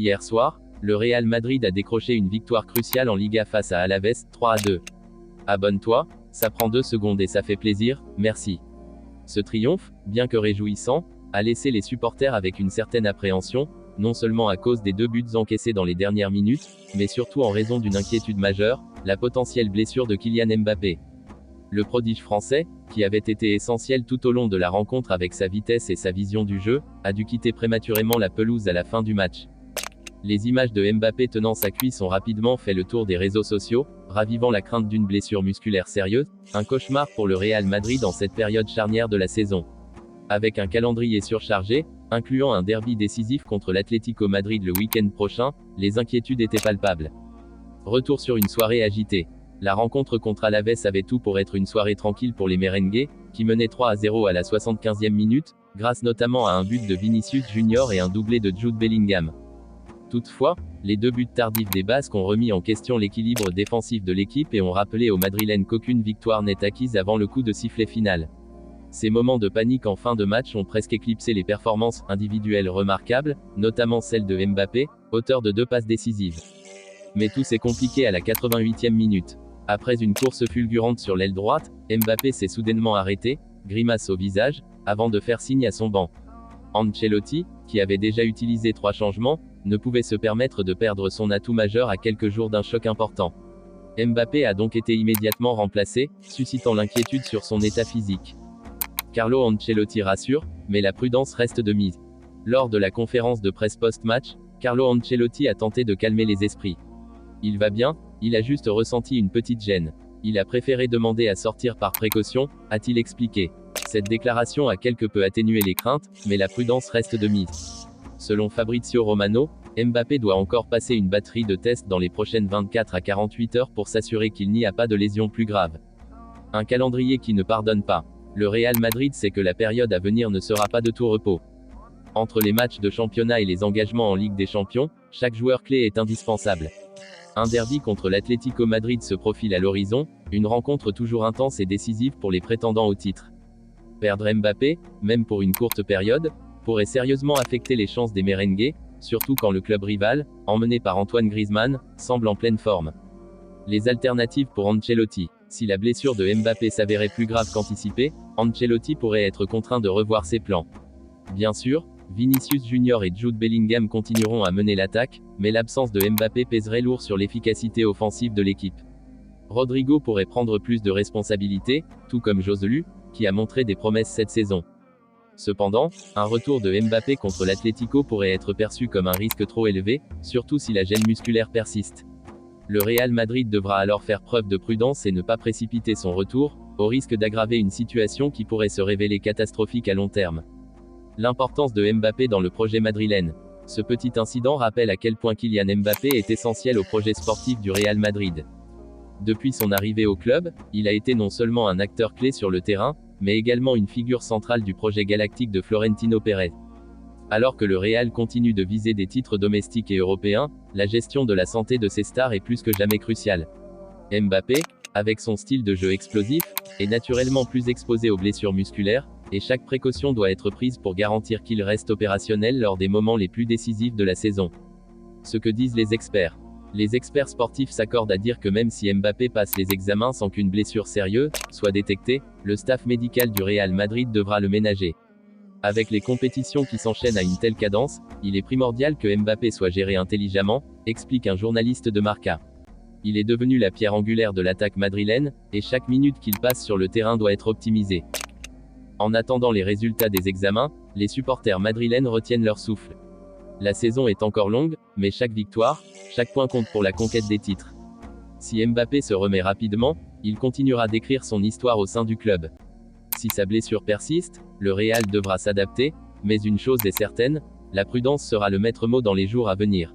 Hier soir, le Real Madrid a décroché une victoire cruciale en Liga face à Alaves, 3-2. Abonne-toi, ça prend 2 secondes et ça fait plaisir, merci. Ce triomphe, bien que réjouissant, a laissé les supporters avec une certaine appréhension, non seulement à cause des 2 buts encaissés dans les dernières minutes, mais surtout en raison d'une inquiétude majeure, la potentielle blessure de Kylian Mbappé. Le prodige français, qui avait été essentiel tout au long de la rencontre avec sa vitesse et sa vision du jeu, a dû quitter prématurément la pelouse à la fin du match. Les images de Mbappé tenant sa cuisse ont rapidement fait le tour des réseaux sociaux, ravivant la crainte d'une blessure musculaire sérieuse, un cauchemar pour le Real Madrid en cette période charnière de la saison. Avec un calendrier surchargé, incluant un derby décisif contre l'Atlético Madrid le week-end prochain, les inquiétudes étaient palpables. Retour sur une soirée agitée. La rencontre contre Alaves avait tout pour être une soirée tranquille pour les merengues, qui menaient 3-0 à la 75e minute, grâce notamment à un but de Vinicius Junior et un doublé de Jude Bellingham. Toutefois, les 2 buts tardifs des Basques ont remis en question l'équilibre défensif de l'équipe et ont rappelé aux Madrilènes qu'aucune victoire n'est acquise avant le coup de sifflet final. Ces moments de panique en fin de match ont presque éclipsé les performances individuelles remarquables, notamment celle de Mbappé, auteur de 2 passes décisives. Mais tout s'est compliqué à la 88e minute. Après une course fulgurante sur l'aile droite, Mbappé s'est soudainement arrêté, grimace au visage, avant de faire signe à son banc. Ancelotti, qui avait déjà utilisé 3 changements, ne pouvait se permettre de perdre son atout majeur à quelques jours d'un choc important. Mbappé a donc été immédiatement remplacé, suscitant l'inquiétude sur son état physique. Carlo Ancelotti rassure, mais la prudence reste de mise. Lors de la conférence de presse post-match, Carlo Ancelotti a tenté de calmer les esprits. Il va bien, il a juste ressenti une petite gêne. Il a préféré demander à sortir par précaution, a-t-il expliqué. Cette déclaration a quelque peu atténué les craintes, mais la prudence reste de mise. Selon Fabrizio Romano, Mbappé doit encore passer une batterie de tests dans les prochaines 24 à 48 heures pour s'assurer qu'il n'y a pas de lésion plus grave. Un calendrier qui ne pardonne pas. Le Real Madrid sait que la période à venir ne sera pas de tout repos. Entre les matchs de championnat et les engagements en Ligue des Champions, chaque joueur clé est indispensable. Un derby contre l'Atlético Madrid se profile à l'horizon, une rencontre toujours intense et décisive pour les prétendants au titre. Perdre Mbappé, même pour une courte période, pourrait sérieusement affecter les chances des merengues, surtout quand le club rival, emmené par Antoine Griezmann, semble en pleine forme. Les alternatives pour Ancelotti. Si la blessure de Mbappé s'avérait plus grave qu'anticipé, Ancelotti pourrait être contraint de revoir ses plans. Bien sûr, Vinicius Junior et Jude Bellingham continueront à mener l'attaque, mais l'absence de Mbappé pèserait lourd sur l'efficacité offensive de l'équipe. Rodrigo pourrait prendre plus de responsabilités, tout comme Joselu, qui a montré des promesses cette saison. Cependant, un retour de Mbappé contre l'Atlético pourrait être perçu comme un risque trop élevé, surtout si la gêne musculaire persiste. Le Real Madrid devra alors faire preuve de prudence et ne pas précipiter son retour, au risque d'aggraver une situation qui pourrait se révéler catastrophique à long terme. L'importance de Mbappé dans le projet madrilène. Ce petit incident rappelle à quel point Kylian Mbappé est essentiel au projet sportif du Real Madrid. Depuis son arrivée au club, il a été non seulement un acteur clé sur le terrain, mais également une figure centrale du projet galactique de Florentino Pérez. Alors que le Real continue de viser des titres domestiques et européens, la gestion de la santé de ses stars est plus que jamais cruciale. Mbappé, avec son style de jeu explosif, est naturellement plus exposé aux blessures musculaires, et chaque précaution doit être prise pour garantir qu'il reste opérationnel lors des moments les plus décisifs de la saison. Ce que disent les experts. Les experts sportifs s'accordent à dire que même si Mbappé passe les examens sans qu'une blessure sérieuse soit détectée, le staff médical du Real Madrid devra le ménager. Avec les compétitions qui s'enchaînent à une telle cadence, il est primordial que Mbappé soit géré intelligemment, explique un journaliste de Marca. Il est devenu la pierre angulaire de l'attaque madrilène, et chaque minute qu'il passe sur le terrain doit être optimisée. En attendant les résultats des examens, les supporters madrilènes retiennent leur souffle. La saison est encore longue, mais chaque victoire, chaque point compte pour la conquête des titres. Si Mbappé se remet rapidement, il continuera d'écrire son histoire au sein du club. Si sa blessure persiste, le Real devra s'adapter, mais une chose est certaine, la prudence sera le maître mot dans les jours à venir.